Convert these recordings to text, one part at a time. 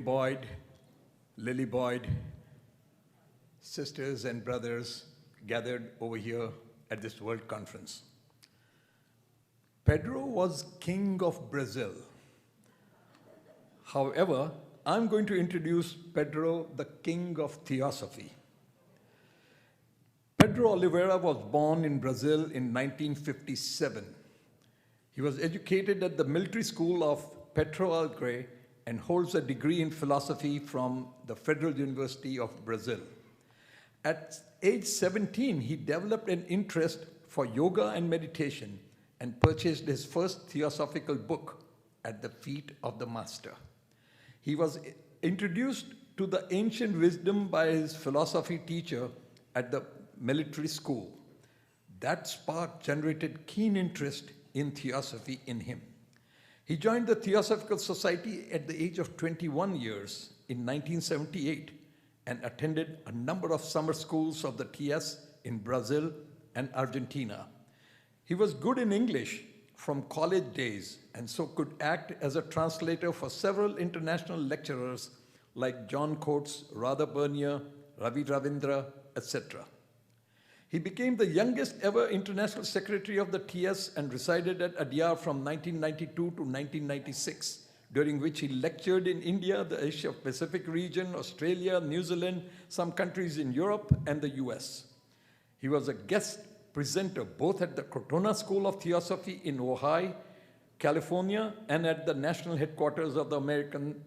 Boyd, Lily Boyd, sisters and brothers gathered over here at this World Conference. Pedro was king of Brazil. However, I'm going to introduce Pedro, the king of Theosophy. Pedro Oliveira was born in Brazil in 1957. He was educated at the military school of Pedro Oliveira and holds a degree in philosophy from the Federal University of Brazil. At age 17, he developed an interest for yoga and meditation and purchased his first theosophical book, At the Feet of the Master. He was introduced to the ancient wisdom by his philosophy teacher at the military school. That spark generated keen interest in theosophy in him. He joined the Theosophical Society at the age of 21 years in 1978 and attended a number of summer schools of the TS in Brazil and Argentina. He was good in English from college days and so could act as a translator for several international lecturers like John Coates, Radha Bernier, Ravi Ravindra, etc. He became the youngest ever international secretary of the TS and resided at Adyar from 1992 to 1996, during which he lectured in India, the Asia-Pacific region, Australia, New Zealand, some countries in Europe, and the US. He was a guest presenter both at the Crotona School of Theosophy in Ojai, California, and at the national headquarters of the American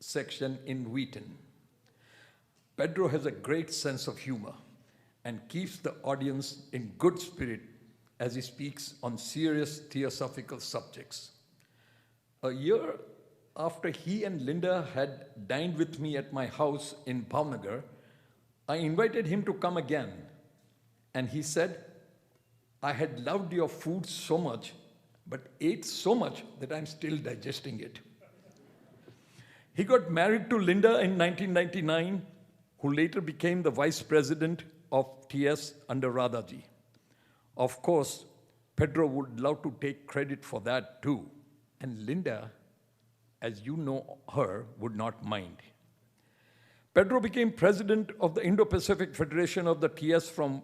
section in Wheaton. Pedro has a great sense of humor and keeps the audience in good spirit as he speaks on serious theosophical subjects. A year after he and Linda had dined with me at my house in Bhavnagar, I invited him to come again, and he said, "I had loved your food so much, but ate so much that I'm still digesting it." He got married to Linda in 1999, who later became the vice president of TS under Radhaji. Of course, Pedro would love to take credit for that too, and Linda, as you know her, would not mind. Pedro became president of the Indo-Pacific Federation of the TS from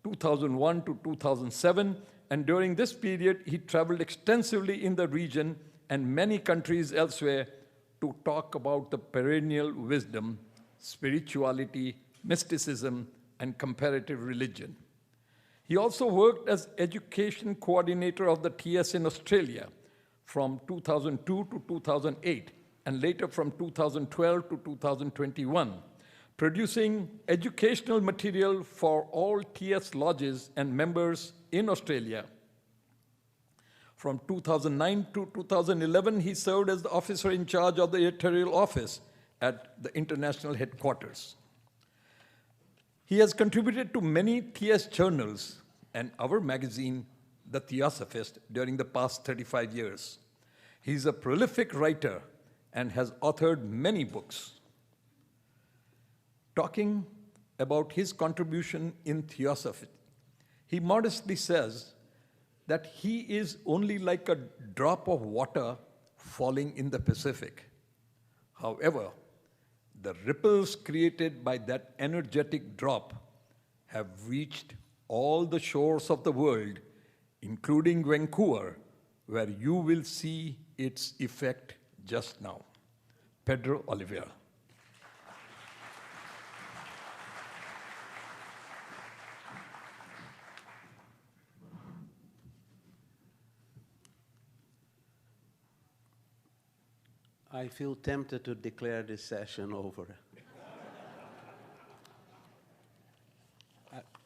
2001 to 2007, and during this period, he traveled extensively in the region and many countries elsewhere to talk about the perennial wisdom, spirituality, mysticism, and comparative religion. He also worked as education coordinator of the TS in Australia from 2002 to 2008, and later from 2012 to 2021, producing educational material for all TS lodges and members in Australia. From 2009 to 2011, he served as the officer in charge of the editorial office at the international headquarters. He has contributed to many TS journals and our magazine, The Theosophist, during the past 35 years. He is a prolific writer and has authored many books. Talking about his contribution in theosophy, he modestly says that he is only like a drop of water falling in the Pacific. However, the ripples created by that energetic drop have reached all the shores of the world, including Vancouver, where you will see its effect just now. Pedro Oliveira. I feel tempted to declare this session over.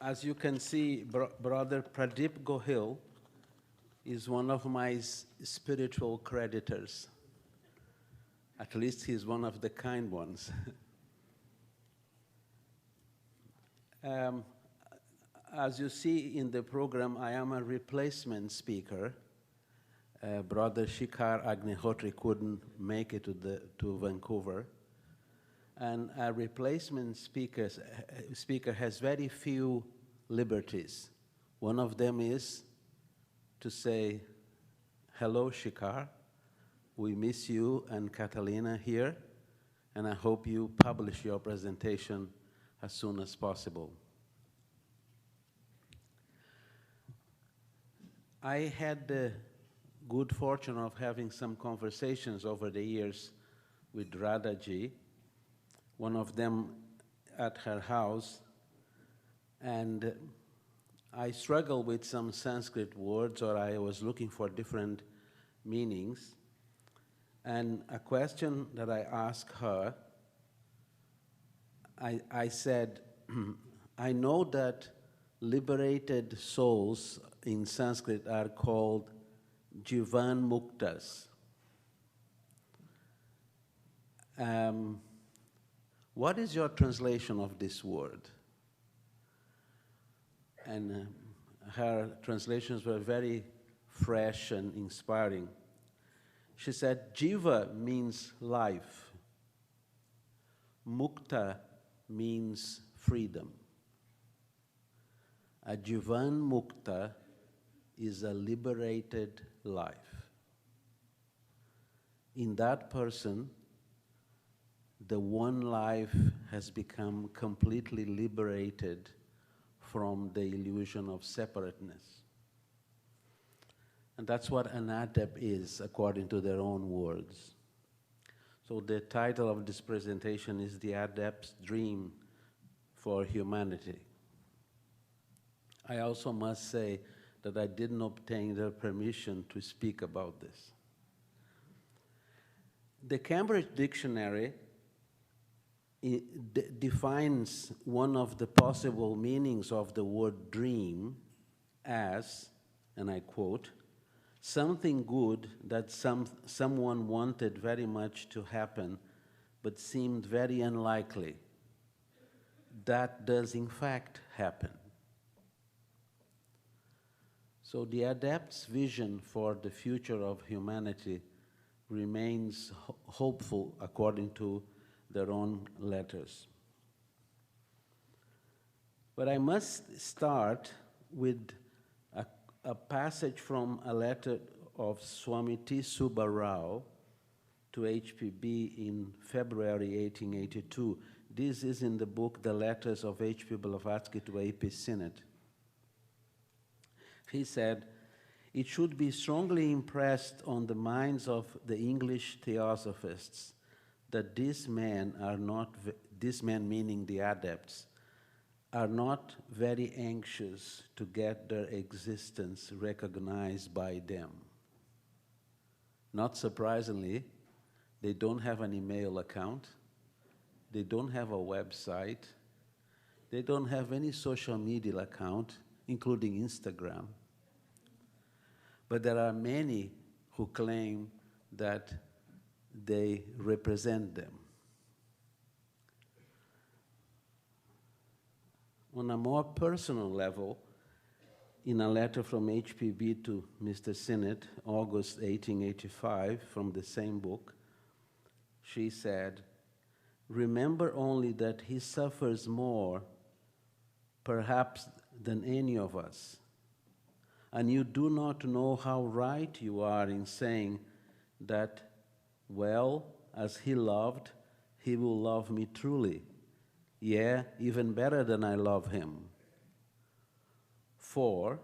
As you can see, Brother Pradeep Gohil is one of my spiritual creditors. At least he's one of the kind ones. As you see in the program, I am a replacement speaker. Brother Shikhar Agnihotri couldn't make it to Vancouver. And a replacement speaker has very few liberties. One of them is to say, "Hello, Shikhar. We miss you and Catalina here. and I hope you publish your presentation as soon as possible. I had the good fortune of having some conversations over the years with Radhaji, one of them at her house, and I struggled with some Sanskrit words, or I was looking for different meanings. And a question that I asked her, I said, I know that liberated souls in Sanskrit are called Jivan Muktas. What is your translation of this word? And her translations were very fresh and inspiring. She said, Jiva means life. Mukta means freedom. A Jivan Mukta is a liberated life. In that person, the one life has become completely liberated from the illusion of separateness. And that's what an adept is, according to their own words. So the title of this presentation is The Adept's Dream for Humanity. I also must say that I didn't obtain their permission to speak about this. The Cambridge Dictionary defines one of the possible meanings of the word dream as, and I quote, something good that someone wanted very much to happen but seemed very unlikely. That does in fact happen. So the Adepts' vision for the future of humanity remains hopeful according to their own letters. But I must start with a passage from a letter of Swami T. Subba Rao to HPB in February 1882. This is in the book The Letters of H.P. Blavatsky to A.P. Sinnett. He said, it should be strongly impressed on the minds of the English Theosophists that these men meaning the Adepts, are not very anxious to get their existence recognized by them. Not surprisingly, they don't have an email account, they don't have a website, they don't have any social media account, including Instagram. But there are many who claim that they represent them. On a more personal level, in a letter from HPB to Mr. Sinnett, August 1885, from the same book, she said, remember only that he suffers more, perhaps, than any of us. And you do not know how right you are in saying that, well, as he loved, he will love me truly. Yeah, even better than I love him. For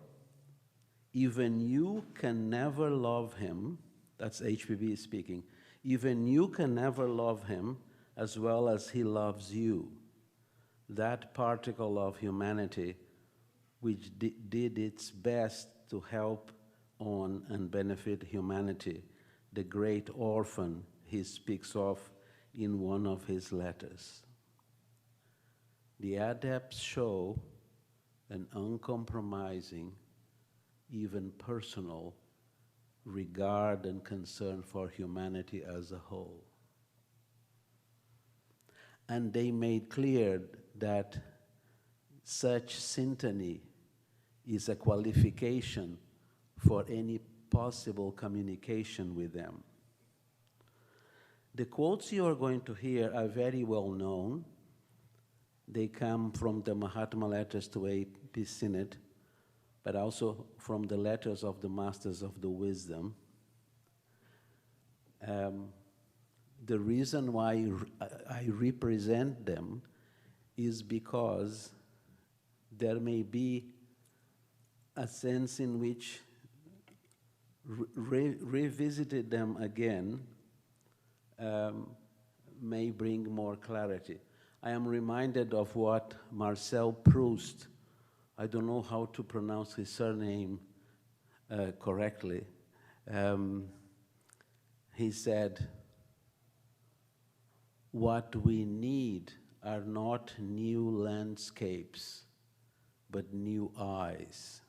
even you can never love him, that's HPB speaking, even you can never love him as well as he loves you. That particle of humanity which did its best to help on and benefit humanity, the great orphan he speaks of in one of his letters. The Adepts show an uncompromising, even personal, regard and concern for humanity as a whole. And they made clear that such syntony is a qualification for any possible communication with them. The quotes you are going to hear are very well known. They come from the Mahatma letters to A.P. Sinnett, but also from the letters of the Masters of the Wisdom. The reason why I represent them is because there may be a sense in which revisiting them again may bring more clarity. I am reminded of what Marcel Proust, I don't know how to pronounce his surname correctly, he said, "What we need are not new landscapes, but new eyes."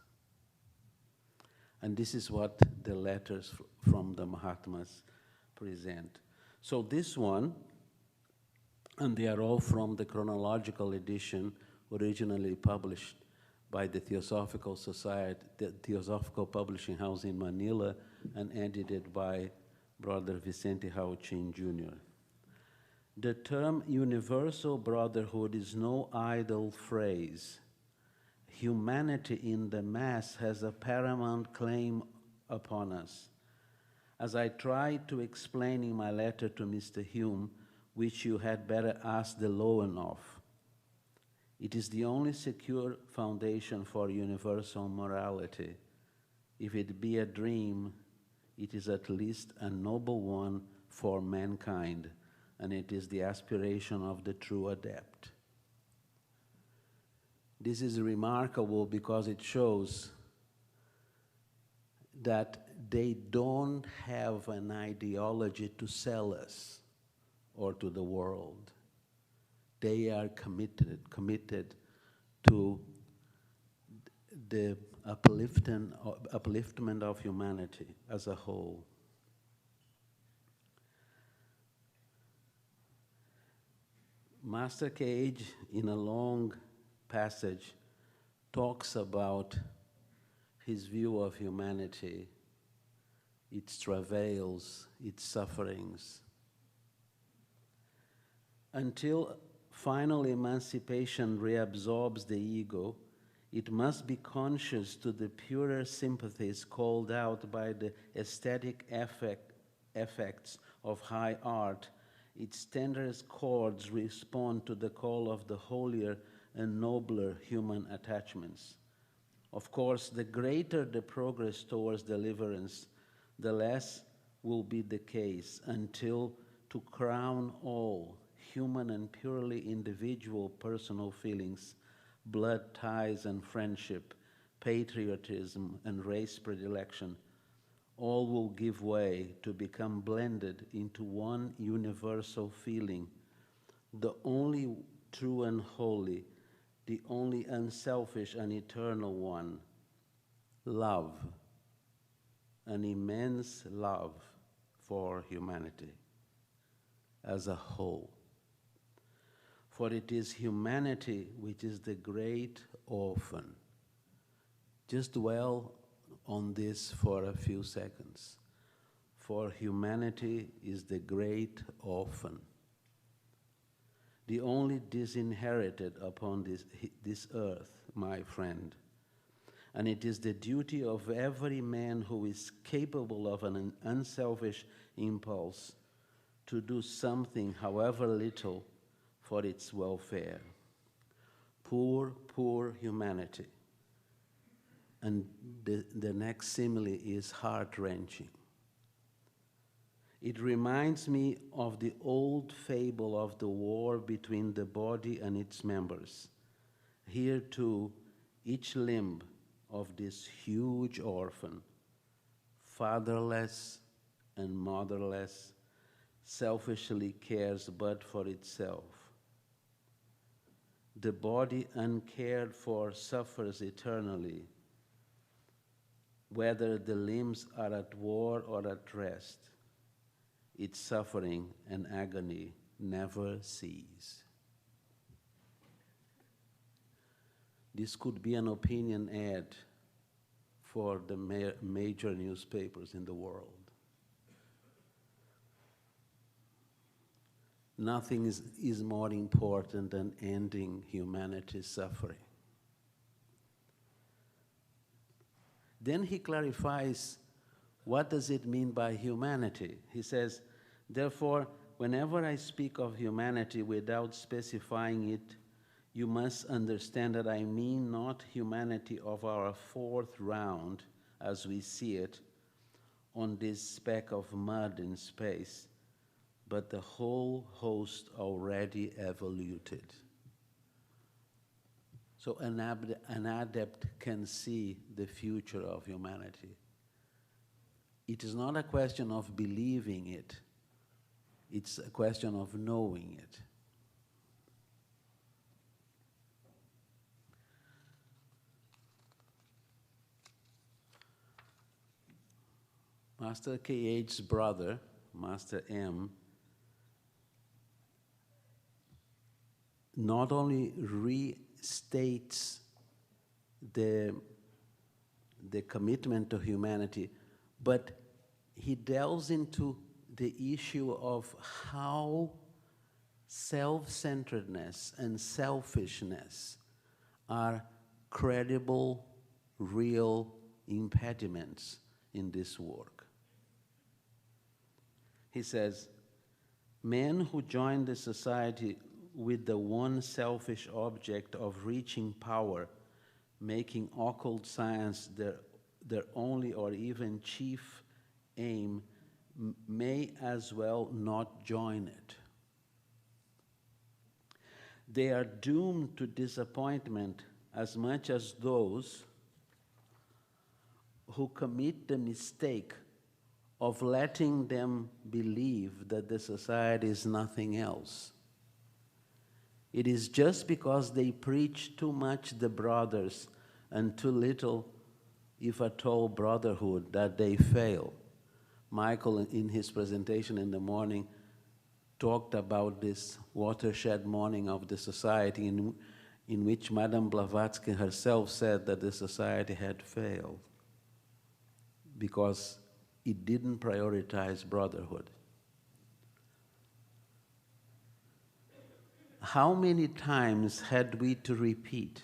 And this is what the letters from the Mahatmas present. So this one, and they are all from the chronological edition originally published by the Theosophical Society, the Theosophical Publishing House in Manila, and edited by Brother Vicente Hauchin Jr. The term universal brotherhood is no idle phrase. Humanity in the mass has a paramount claim upon us. As I tried to explain in my letter to Mr. Hume, which you had better ask the Lowen of, it is the only secure foundation for universal morality. If it be a dream, it is at least a noble one for mankind, and it is the aspiration of the true adept. This is remarkable because it shows that they don't have an ideology to sell us or to the world. They are committed to the upliftment of humanity as a whole. Master Cage, in a long passage, talks about his view of humanity, its travails, its sufferings. Until final emancipation reabsorbs the ego, it must be conscious to the purer sympathies called out by the aesthetic effects of high art. Its tenderest chords respond to the call of the holier and nobler human attachments. Of course, the greater the progress towards deliverance, the less will be the case until, to crown all, human and purely individual personal feelings, blood ties and friendship, patriotism and race predilection, all will give way to become blended into one universal feeling, the only true and holy, the only unselfish and eternal one, love, an immense love for humanity as a whole. For it is humanity which is the great orphan. Just dwell on this for a few seconds. For humanity is the great orphan, the only disinherited upon this earth, my friend. And it is the duty of every man who is capable of an unselfish impulse to do something, however little, for its welfare. Poor, poor humanity. And the next simile is heart-wrenching. It reminds me of the old fable of the war between the body and its members. Here too, each limb of this huge orphan, fatherless and motherless, selfishly cares but for itself. The body uncared for suffers eternally, whether the limbs are at war or at rest. Its suffering and agony never cease. This could be an opinion ad for the major newspapers in the world. Nothing is more important than ending humanity's suffering. Then he clarifies, what does it mean by humanity? He says, therefore, whenever I speak of humanity without specifying it, you must understand that I mean not humanity of our fourth round, as we see it, on this speck of mud in space, but the whole host already evoluted. So an adept can see the future of humanity. It is not a question of believing it, it's a question of knowing it. Master K.H.'s brother, Master M, not only restates the commitment to humanity, but he delves into the issue of how self-centeredness and selfishness are credible, real impediments in this work. He says, men who join the society with the one selfish object of reaching power, making occult science their only or even chief aim, may as well not join it. They are doomed to disappointment as much as those who commit the mistake of letting them believe that the society is nothing else. It is just because they preach too much the brothers and too little, if at all, brotherhood that they fail. Michael, in his presentation in the morning, talked about this watershed morning of the society in which Madame Blavatsky herself said that the society had failed because it didn't prioritize brotherhood. How many times had we to repeat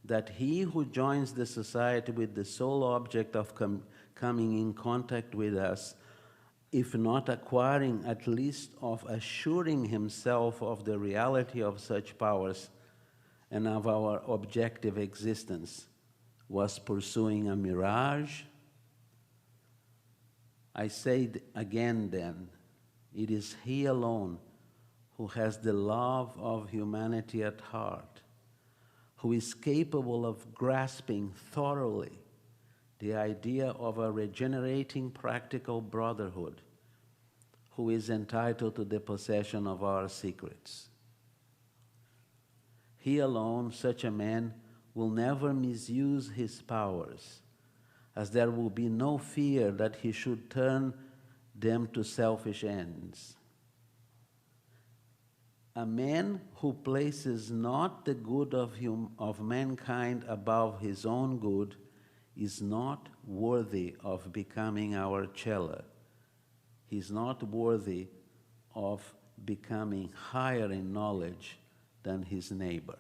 that he who joins the society with the sole object of coming in contact with us, if not acquiring, at least of assuring himself of the reality of such powers and of our objective existence, was pursuing a mirage? I say again then, it is he alone who has the love of humanity at heart, who is capable of grasping thoroughly the idea of a regenerating practical brotherhood, who is entitled to the possession of our secrets. He alone, such a man, will never misuse his powers, as there will be no fear that he should turn them to selfish ends. A man who places not the good of mankind above his own good is not worthy of becoming our chela. He's not worthy of becoming higher in knowledge than his neighbor.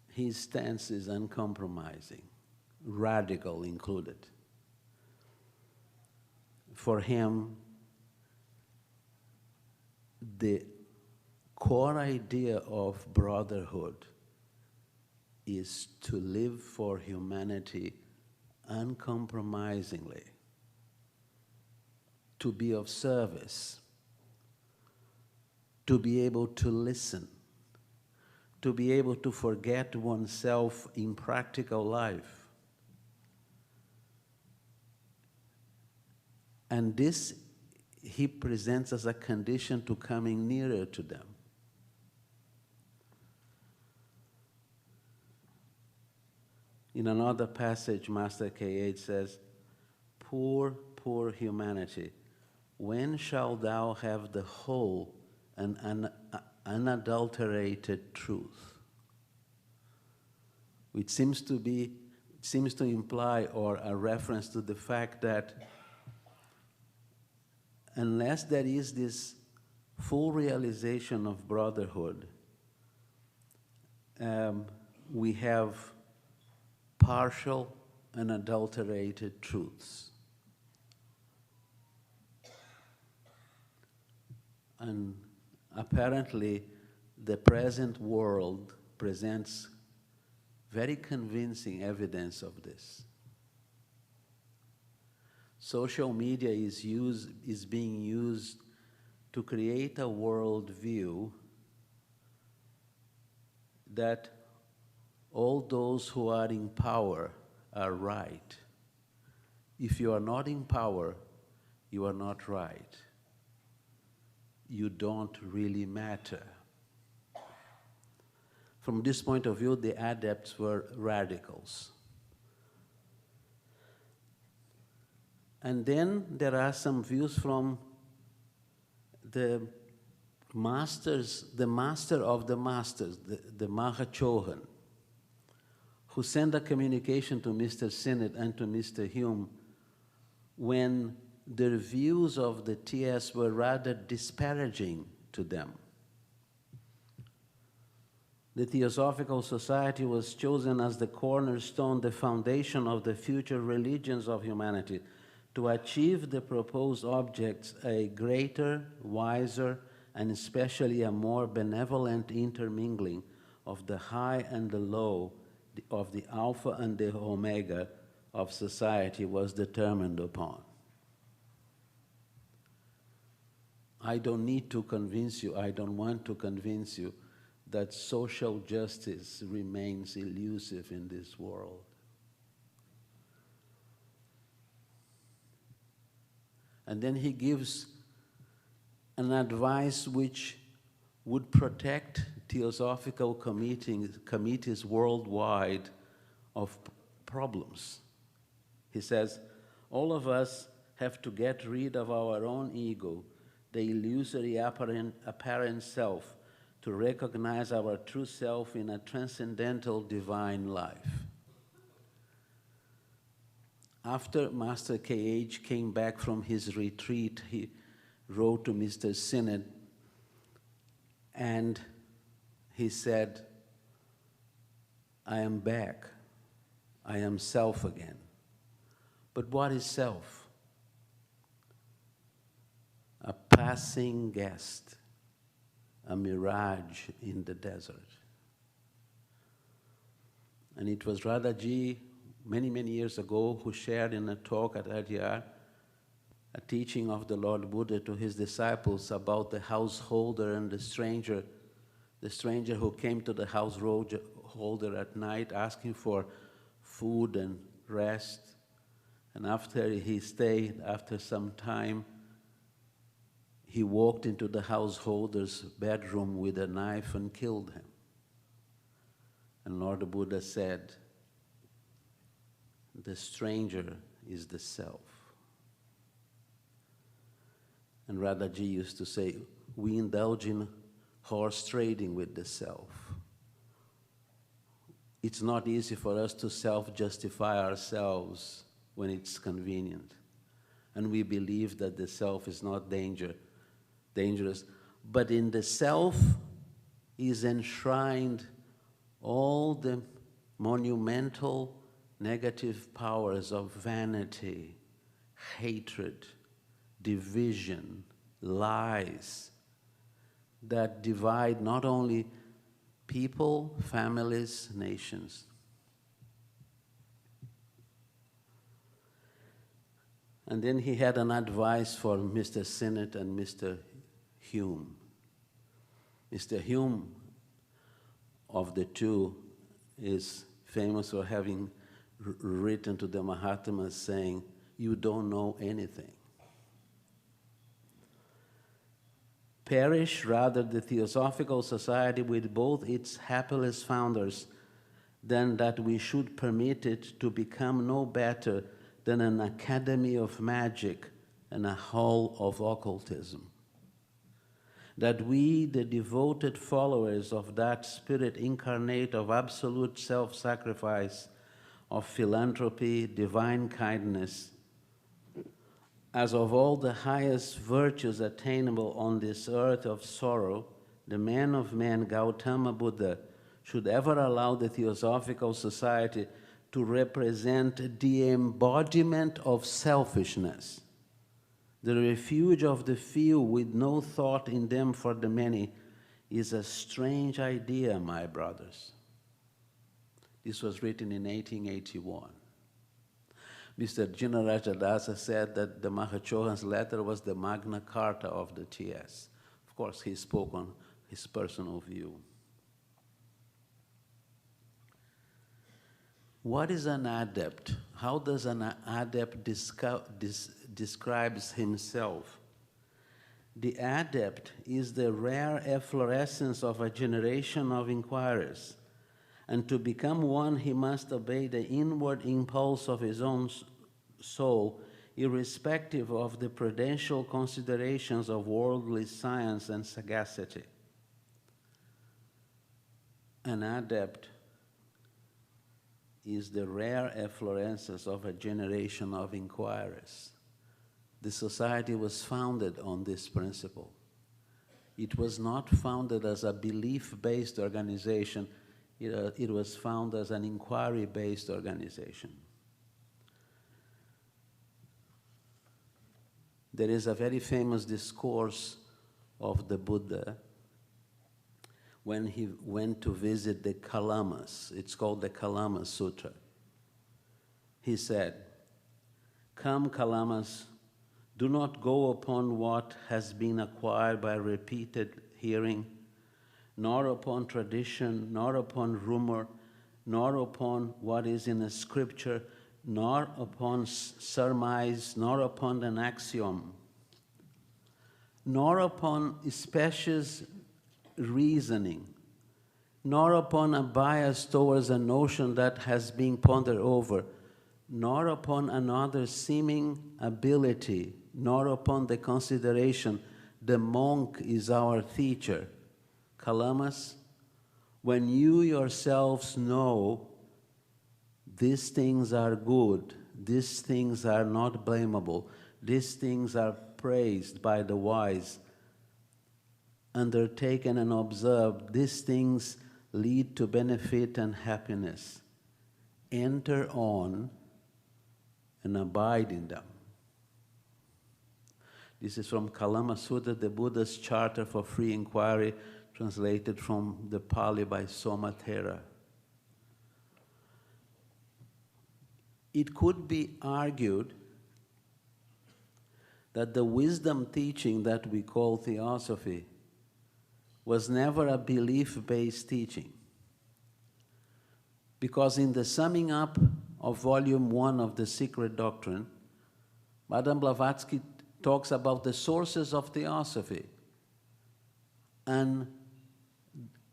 His stance is uncompromising, radical included. For him, the core idea of brotherhood is to live for humanity uncompromisingly, to be of service, to be able to listen, to be able to forget oneself in practical life. And this he presents as a condition to coming nearer to them. In another passage, Master K.H. says, "Poor, poor humanity, when shalt thou have the whole and unadulterated truth?" Which seems to imply or a reference to the fact that unless there is this full realization of brotherhood, we have partial and adulterated truths. And apparently, the present world presents very convincing evidence of this. Social media is being used to create a worldview that all those who are in power are right. If you are not in power, you are not right. You don't really matter. From this point of view, the adepts were radicals. And then there are some views from the master of the masters, the Mahachohan, who sent a communication to Mr. Sinnett and to Mr. Hume when their views of the TS were rather disparaging to them. The Theosophical Society was chosen as the cornerstone, the foundation of the future religions of humanity, to achieve the proposed objects a greater, wiser, and especially a more benevolent intermingling of the high and the low, of the alpha and the omega of society was determined upon. I don't need to convince you, I don't want to convince you that social justice remains elusive in this world. And then he gives an advice which would protect Theosophical committees worldwide of problems. He says, all of us have to get rid of our own ego, the illusory apparent self, to recognize our true self in a transcendental divine life. After Master K.H. came back from his retreat, he wrote to Mr. Sinnett and he said, I am back. I am self again. But what is self? A passing guest, a mirage in the desert. And it was Radhaji, many, many years ago, who shared in a talk at RTR a teaching of the Lord Buddha to his disciples about the householder and the stranger who came to the householder at night asking for food and rest. And after he stayed, after some time, he walked into the householder's bedroom with a knife and killed him. And Lord Buddha said, the stranger is the self. And Radhaji used to say, we indulge in horse trading with the self. It's not easy for us to self-justify ourselves when it's convenient. And we believe that the self is not dangerous. But in the self is enshrined all the monumental negative powers of vanity, hatred, division, lies that divide not only people, families, nations. And then he had an advice for Mr. Sinnett and Mr. Hume. Mr. Hume, of the two, is famous for having written to the Mahatmas saying, you don't know anything. Perish rather the Theosophical Society with both its hapless founders than that we should permit it to become no better than an academy of magic and a hall of occultism. That we, the devoted followers of that spirit incarnate of absolute self-sacrifice, of philanthropy, divine kindness, as of all the highest virtues attainable on this earth of sorrow, the man of men, Gautama Buddha, should ever allow the Theosophical Society to represent the embodiment of selfishness, The refuge of the few with no thought in them for the many is a strange idea, my brothers. This was written in 1881. Mr. Jinarajadasa said that the Mahachohan's letter was the Magna Carta of the TS. Of course, he spoke on his personal view. What is an adept? How does an adept describes himself? The adept is the rare efflorescence of a generation of inquirers, and to become one he must obey the inward impulse of his own soul, irrespective of the prudential considerations of worldly science and sagacity. An adept is the rare efflorescence of a generation of inquirers. The society was founded on this principle. It was not founded as a belief-based organization. It was founded as an inquiry-based organization. There is a very famous discourse of the Buddha when he went to visit the Kalamas. It's called the Kalama Sutra. He said, "Come, Kalamas, do not go upon what has been acquired by repeated hearing, nor upon tradition, nor upon rumor, nor upon what is in a scripture, nor upon surmise, nor upon an axiom, nor upon specious reasoning, nor upon a bias towards a notion that has been pondered over, nor upon another seeming ability, nor upon the consideration, the monk is our teacher. Kalamas, when you yourselves know these things are good, these things are not blamable, these things are praised by the wise, undertaken and observed, these things lead to benefit and happiness. Enter on and abide in them." This is from Kalama Sutta, the Buddha's Charter for Free Inquiry, translated from the Pali by Somathera. It could be argued that the wisdom teaching that we call theosophy was never a belief-based teaching. Because in the summing up of Volume 1 of The Secret Doctrine, Madame Blavatsky talks about the sources of theosophy and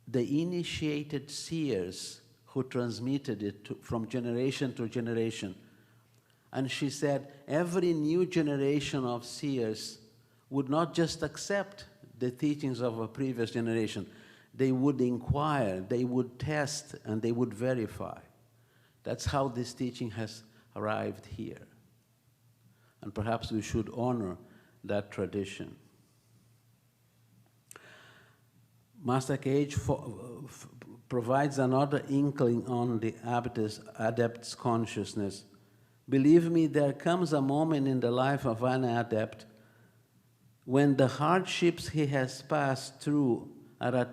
the initiated seers who transmitted it from generation to generation. And she said every new generation of seers would not just accept the teachings of a previous generation. They would inquire, they would test, and they would verify. That's how this teaching has arrived here. And perhaps we should honor that tradition. Master Cage provides another inkling on the adept's consciousness. Believe me, there comes a moment in the life of an adept when the hardships he has passed through are a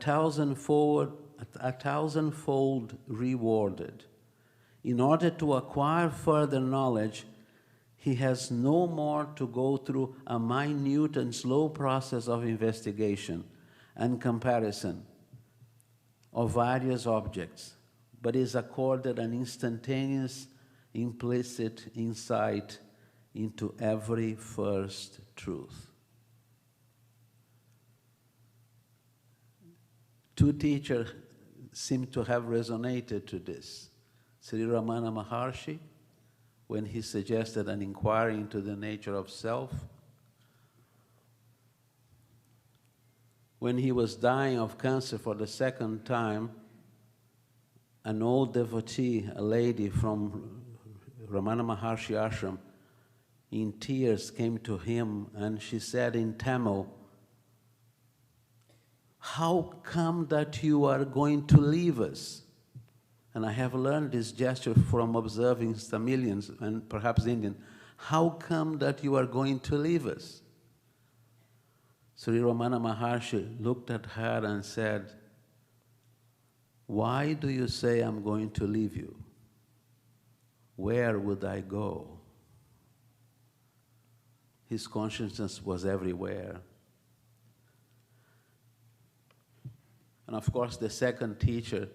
thousandfold rewarded. In order to acquire further knowledge, he has no more to go through a minute and slow process of investigation and comparison of various objects, but is accorded an instantaneous, implicit insight into every first truth. Two teachers seem to have resonated to this. Sri Ramana Maharshi, when he suggested an inquiry into the nature of self. When he was dying of cancer for the second time, an old devotee, a lady from Ramana Maharshi ashram, in tears came to him and she said in Tamil, "How come that you are going to leave us?" And I have learned this gesture from observing Tamilians and perhaps Indian. how come that you are going to leave us? Sri Ramana Maharshi looked at her and said, why do you say I'm going to leave you? Where would I go? His consciousness was everywhere. And of course, the second teacher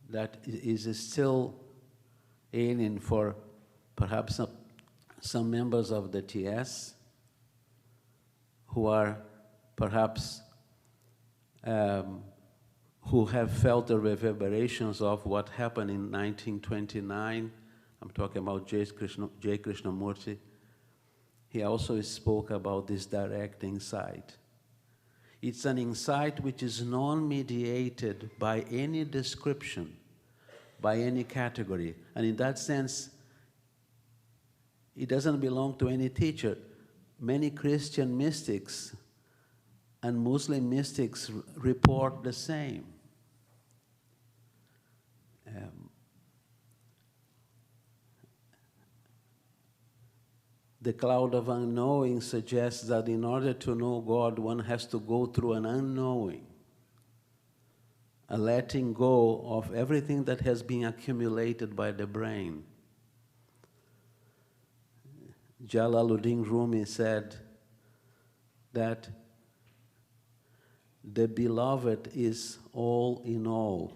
that is still alien for perhaps some members of the TS who are perhaps who have felt the reverberations of what happened in 1929. I'm talking about J. Krishnamurti. He also spoke about this direct insight. It's an insight which is non-mediated by any description, by any category. And in that sense, it doesn't belong to any teacher. Many Christian mystics and Muslim mystics report the same. The cloud of unknowing suggests that in order to know God, one has to go through an unknowing, a letting go of everything that has been accumulated by the brain. Jalaluddin Rumi said that the beloved is all in all,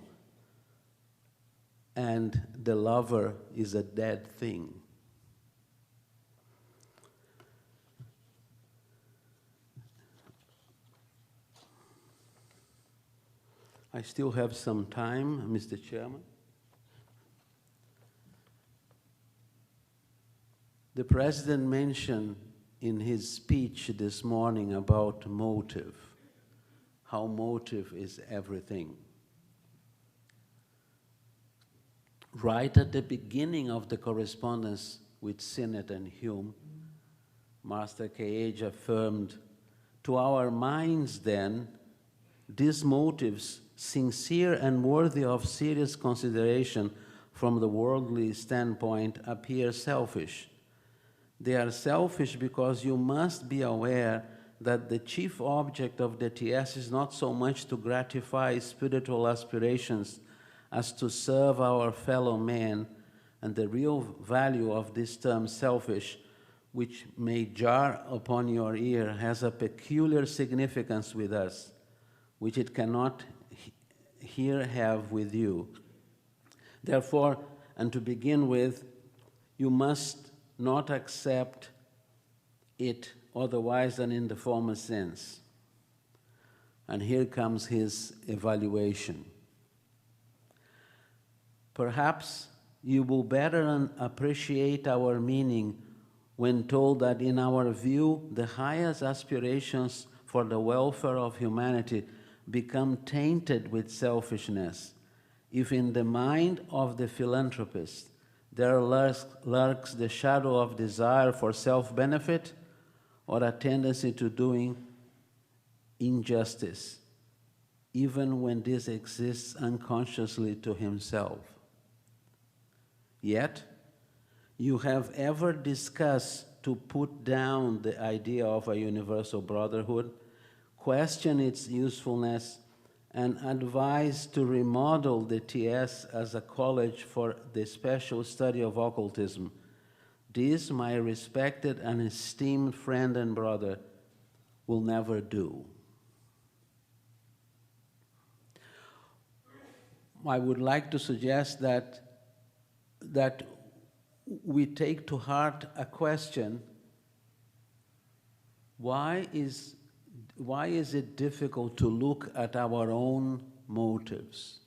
and the lover is a dead thing. I still have some time, Mr. Chairman. The President mentioned in his speech this morning about motive, how motive is everything. Right at the beginning of the correspondence with Sinnett and Hume, Master K.H. affirmed, to our minds then, these motives, sincere and worthy of serious consideration from the worldly standpoint, appear selfish. They are selfish because you must be aware that the chief object of the TS is not so much to gratify spiritual aspirations as to serve our fellow men, and the real value of this term selfish, which may jar upon your ear, has a peculiar significance with us, which it cannot here have with you. Therefore, and to begin with, you must not accept it otherwise than in the former sense. And here comes his evaluation. Perhaps you will better appreciate our meaning when told that in our view, the highest aspirations for the welfare of humanity become tainted with selfishness if in the mind of the philanthropist there lurks the shadow of desire for self-benefit or a tendency to doing injustice, even when this exists unconsciously to himself. Yet, you have ever discussed to put down the idea of a universal brotherhood, question its usefulness, and advise to remodel the TS as a college for the special study of occultism. This, my respected and esteemed friend and brother, will never do. I would like to suggest that we take to heart a question: why is it difficult to look at our own motives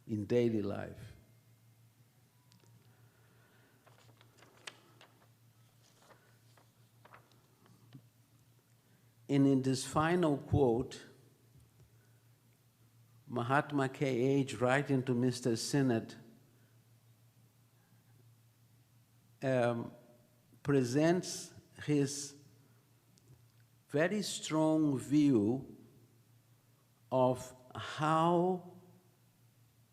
in daily life? And in this final quote, Mahatma K.H., writing to Mr. Sinnett, presents his very strong view of how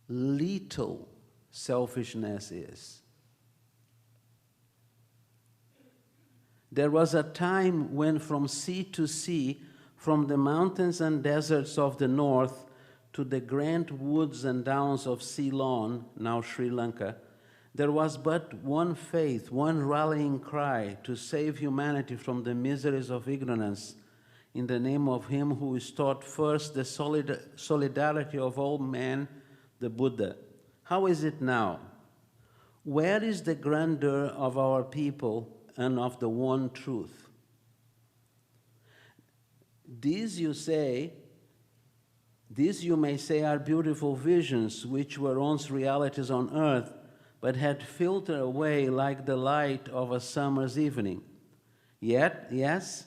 little selfishness is. There was a time when from sea to sea, from the mountains and deserts of the north to the grand woods and downs of Ceylon, now Sri Lanka, there was but one faith, one rallying cry to save humanity from the miseries of ignorance in the name of him who is taught first the solidarity of all men, the Buddha. How is it now? Where is the grandeur of our people and of the one truth? These you may say are beautiful visions which were once realities on earth, but had filtered away like the light of a summer's evening. Yet, yes,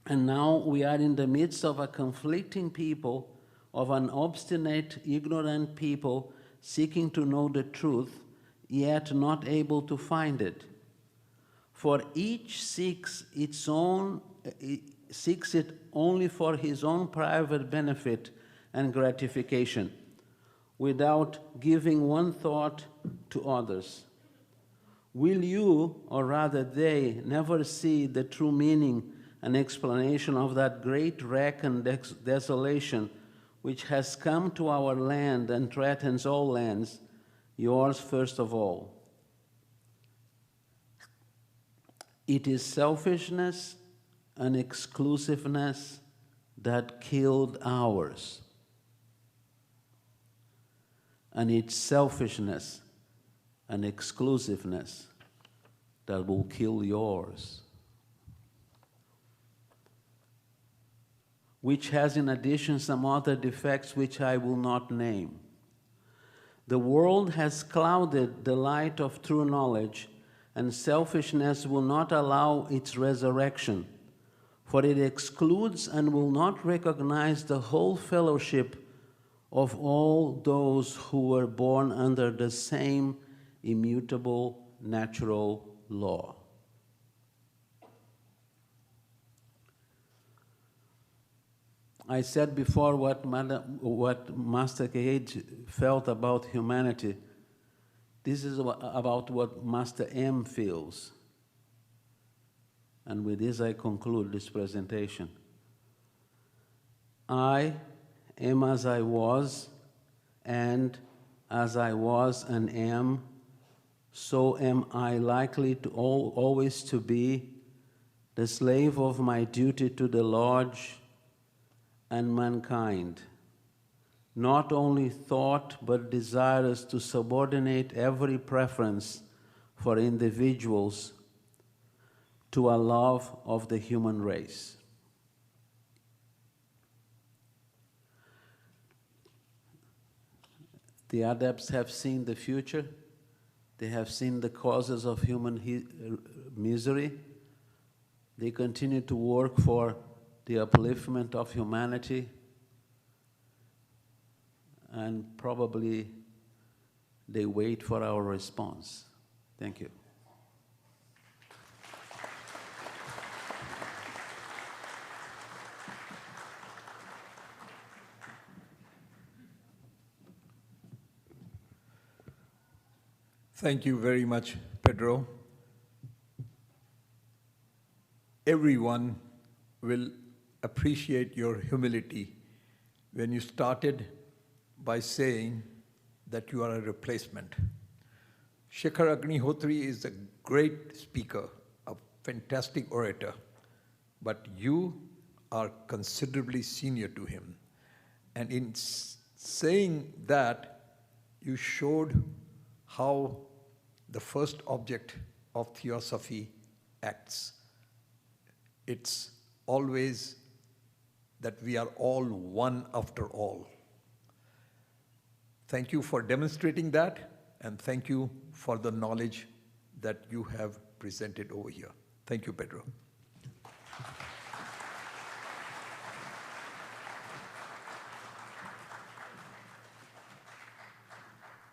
and now we are in the midst of a conflicting people, of an obstinate, ignorant people seeking to know the truth, yet not able to find it. For each seeks it only for his own private benefit and gratification, without giving one thought to others. Will you, or rather they, never see the true meaning and explanation of that great wreck and desolation which has come to our land and threatens all lands, yours first of all? It is selfishness and exclusiveness that killed ours. And it's selfishness and exclusiveness that will kill yours. Which has in addition some other defects which I will not name. The world has clouded the light of true knowledge, and selfishness will not allow its resurrection, for it excludes and will not recognize the whole fellowship of all those who were born under the same immutable natural law. I said before what Master Cage felt about humanity. This is about what Master M feels. And with this I conclude this presentation. I am as I was, and as I was and am, so am I likely to always to be, the slave of my duty to the Lodge and mankind, not only thought but desirous to subordinate every preference for individuals to a love of the human race. The Adepts have seen the future. They have seen the causes of human misery. They continue to work for the upliftment of humanity, and probably they wait for our response. Thank you. Thank you very much, Pedro. Everyone will appreciate your humility when you started by saying that you are a replacement. Shekhar Agnihotri is a great speaker, a fantastic orator, but you are considerably senior to him. And in saying that, you showed how the first object of Theosophy acts. It's always that we are all one after all. Thank you for demonstrating that, and thank you for the knowledge that you have presented over here. Thank you, Pedro.